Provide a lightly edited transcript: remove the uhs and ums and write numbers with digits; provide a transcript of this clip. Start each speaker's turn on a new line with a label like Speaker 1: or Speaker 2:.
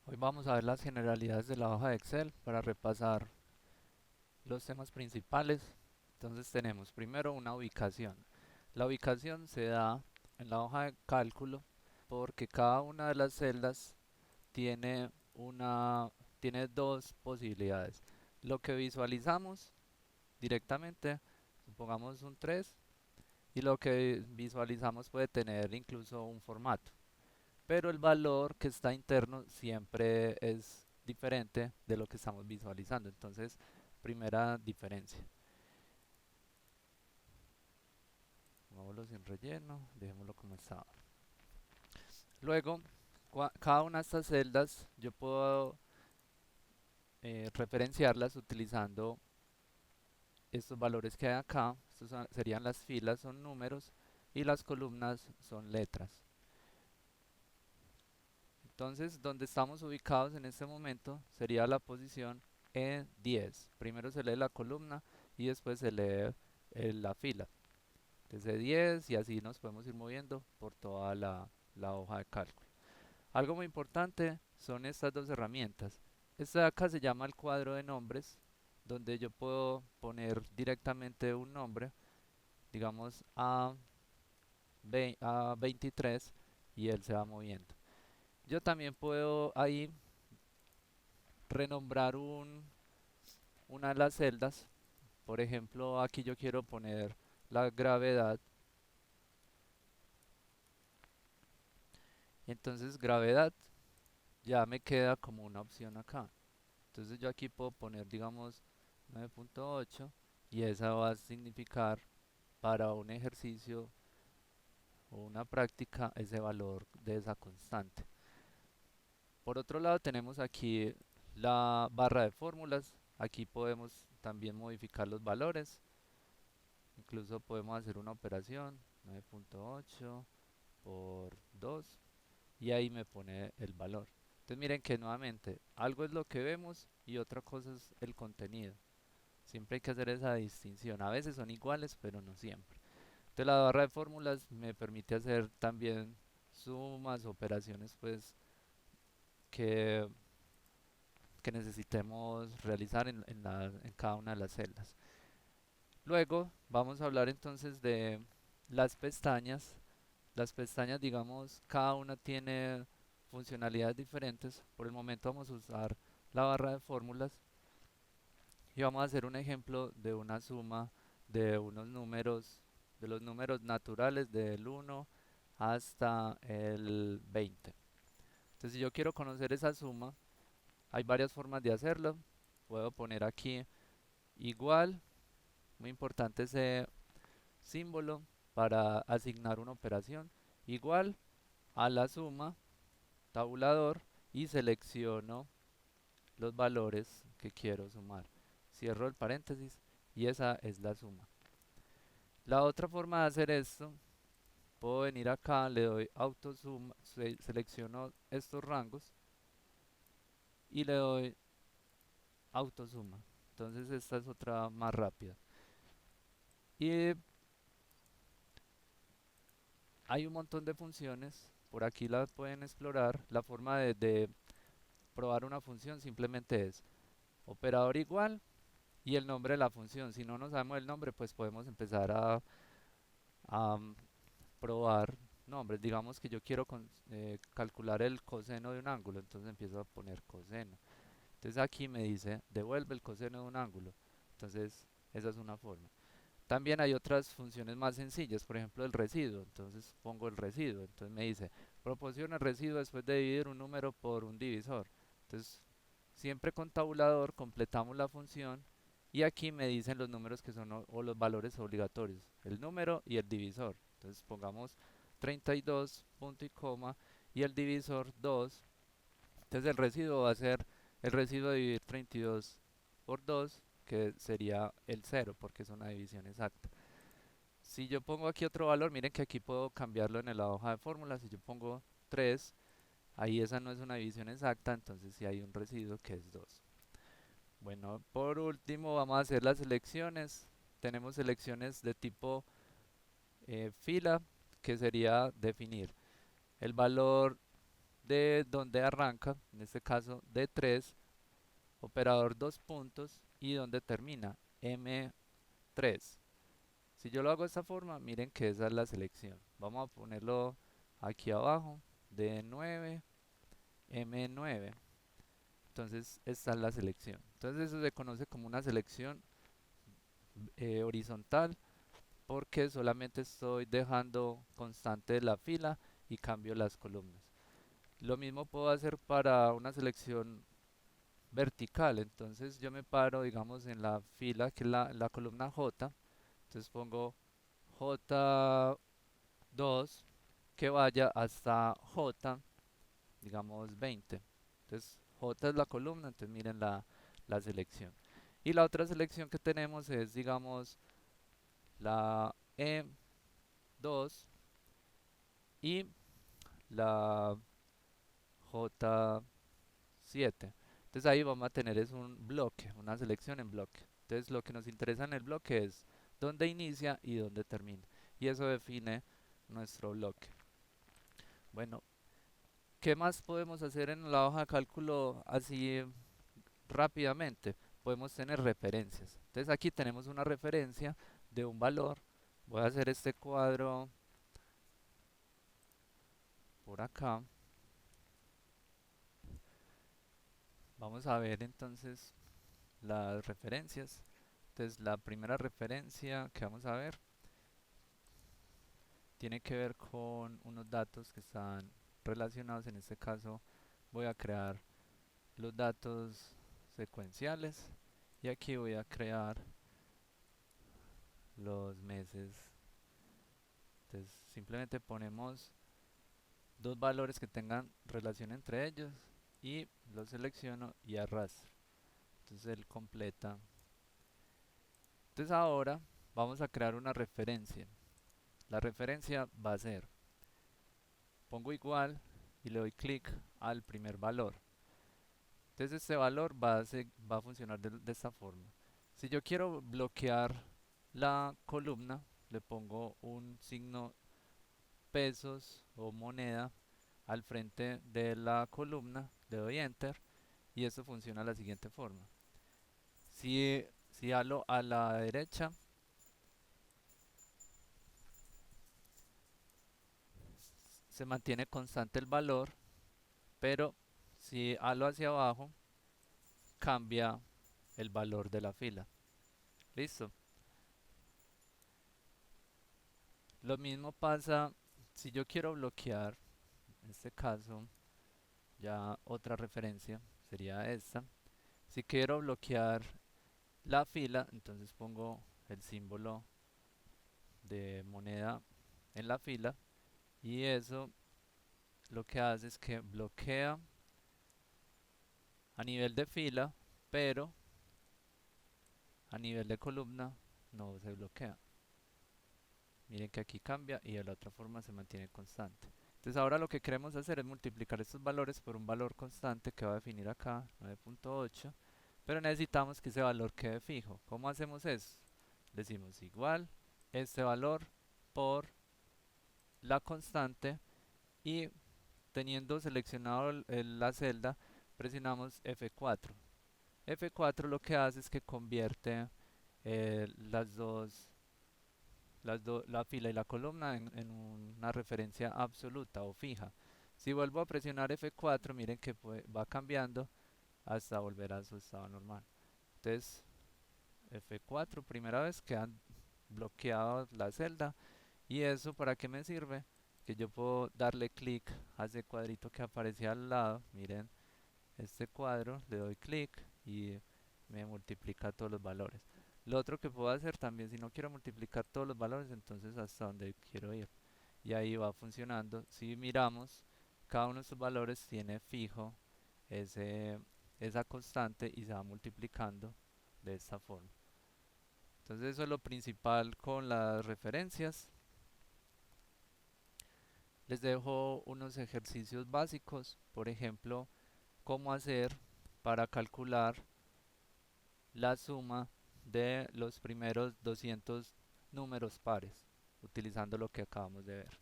Speaker 1: Hoy vamos a ver las generalidades de la hoja de Excel para repasar los temas principales. Entonces tenemos primero una ubicación. La ubicación se da en la hoja de cálculo porque cada una de las celdas tiene tiene dos posibilidades. Lo que visualizamos directamente, supongamos un 3, y lo que visualizamos puede tener incluso un formato, pero el valor que está interno siempre es diferente de lo que estamos visualizando. Entonces, primera diferencia. Pongámoslo sin relleno, dejémoslo como estaba. Luego, cada una de estas celdas yo puedo referenciarlas utilizando estos valores que hay acá. Serían las filas, son números, y las columnas son letras. Entonces, donde estamos ubicados en este momento sería la posición E10. Primero se lee la columna y después se lee la fila. Desde 10 y así nos podemos ir moviendo por toda la hoja de cálculo. Algo muy importante son estas dos herramientas. Esta de acá se llama el cuadro de nombres, donde yo puedo poner directamente un nombre, digamos A23, y él se va moviendo. Yo también puedo ahí renombrar una de las celdas. Por ejemplo, aquí yo quiero poner la gravedad. Entonces gravedad ya me queda como una opción acá. Entonces yo aquí puedo poner, digamos, 9.8, y esa va a significar para un ejercicio o una práctica ese valor de esa constante. Por otro lado tenemos aquí la barra de fórmulas. Aquí podemos también modificar los valores. Incluso podemos hacer una operación, 9.8 por 2, y ahí me pone el valor. Entonces miren que nuevamente algo es lo que vemos y otra cosa es el contenido. Siempre hay que hacer esa distinción. A veces son iguales, pero no siempre. Entonces la barra de fórmulas me permite hacer también sumas, operaciones pues que, que necesitemos realizar en cada una de las celdas. Luego vamos a hablar entonces de las pestañas. Las pestañas, digamos, cada una tiene funcionalidades diferentes. Por el momento vamos a usar la barra de fórmulas y vamos a hacer un ejemplo de una suma de unos números, de los números naturales del 1 hasta el 20. Entonces, si yo quiero conocer esa suma, hay varias formas de hacerlo. Puedo poner aquí igual, muy importante ese símbolo para asignar una operación, igual a la suma, tabulador, y selecciono los valores que quiero sumar. Cierro el paréntesis y esa es la suma. La otra forma de hacer esto, puedo venir acá, le doy autosuma, selecciono estos rangos y le doy autosuma. Entonces esta es otra más rápida. Y hay un montón de funciones, por aquí las pueden explorar. La forma de probar una función simplemente es operador igual y el nombre de la función. Si no nos sabemos el nombre, pues podemos empezar a probar nombres. Digamos que yo quiero calcular el coseno de un ángulo, entonces empiezo a poner coseno. Entonces aquí me dice, devuelve el coseno de un ángulo. Entonces esa es una forma. También hay otras funciones más sencillas, por ejemplo el residuo. Entonces pongo el residuo. Entonces me dice, proporciona el residuo después de dividir un número por un divisor. Entonces siempre con tabulador completamos la función y aquí me dicen los números que son o los valores obligatorios, el número y el divisor. Entonces pongamos 32 punto y coma y el divisor 2. Entonces el residuo va a ser el residuo de dividir 32 por 2, que sería el cero porque es una división exacta. Si yo pongo aquí otro valor, miren que aquí puedo cambiarlo en la hoja de fórmulas. Si yo pongo 3, ahí esa no es una división exacta, entonces sí hay un residuo que es 2. Bueno, por último vamos a hacer las selecciones. Tenemos selecciones de tipo fila, que sería definir el valor de donde arranca, en este caso D3, operador dos puntos y donde termina M3. Si yo lo hago de esta forma, miren que esa es la selección. Vamos a ponerlo aquí abajo, D9, M9. Entonces esta es la selección. Entonces eso se conoce como una selección horizontal porque solamente estoy dejando constante la fila y cambio las columnas. Lo mismo puedo hacer para una selección vertical. Entonces yo me paro, digamos, en la fila que es la columna J. Entonces pongo J2 que vaya hasta J, digamos 20. Entonces J es la columna, entonces miren la selección. Y la otra selección que tenemos es, digamos, la E2 y la J7. Entonces ahí vamos a tener es un bloque, una selección en bloque. Entonces lo que nos interesa en el bloque es dónde inicia y dónde termina. Y eso define nuestro bloque. Bueno, ¿qué más podemos hacer en la hoja de cálculo así rápidamente? Podemos tener referencias. Entonces aquí tenemos una referencia de un valor. Voy a hacer este cuadro por acá. Vamos a ver entonces las referencias. Entonces la primera referencia que vamos a ver tiene que ver con unos datos que están relacionados. En este caso voy a crear los datos secuenciales y aquí voy a crear los meses. Entonces simplemente ponemos dos valores que tengan relación entre ellos y los selecciono y arrastro. Entonces él completa. Entonces ahora vamos a crear una referencia. La referencia va a ser, pongo igual y le doy clic al primer valor. Entonces este valor va a funcionar de esta forma. Si yo quiero bloquear la columna, le pongo un signo pesos o moneda al frente de la columna, le doy enter y eso funciona de la siguiente forma. Si halo a la derecha, se mantiene constante el valor, pero si halo hacia abajo, cambia el valor de la fila. Listo. Lo mismo pasa si yo quiero bloquear, en este caso, ya otra referencia sería esta. Si quiero bloquear la fila, entonces pongo el símbolo de moneda en la fila y eso lo que hace es que bloquea a nivel de fila, pero a nivel de columna no se bloquea. Miren que aquí cambia y de la otra forma se mantiene constante. Entonces ahora lo que queremos hacer es multiplicar estos valores por un valor constante que va a definir acá, 9.8, pero necesitamos que ese valor quede fijo. ¿Cómo hacemos eso? Decimos igual este valor por la constante y teniendo seleccionado la celda, presionamos F4. F4 lo que hace es que convierte la fila y la columna en una referencia absoluta o fija. Si vuelvo a presionar F4, miren que va cambiando hasta volver a su estado normal. Entonces, F4, primera vez, quedan bloqueados la celda. ¿Y eso para qué me sirve? Que yo puedo darle clic a ese cuadrito que aparecía al lado. Miren, este cuadro, le doy clic y me multiplica todos los valores. Lo otro que puedo hacer también, si no quiero multiplicar todos los valores, entonces hasta donde quiero ir. Y ahí va funcionando. Si miramos, cada uno de estos valores tiene fijo ese, esa constante y se va multiplicando de esta forma. Entonces eso es lo principal con las referencias. Les dejo unos ejercicios básicos, por ejemplo, cómo hacer para calcular la suma de los primeros 200 números pares, utilizando lo que acabamos de ver.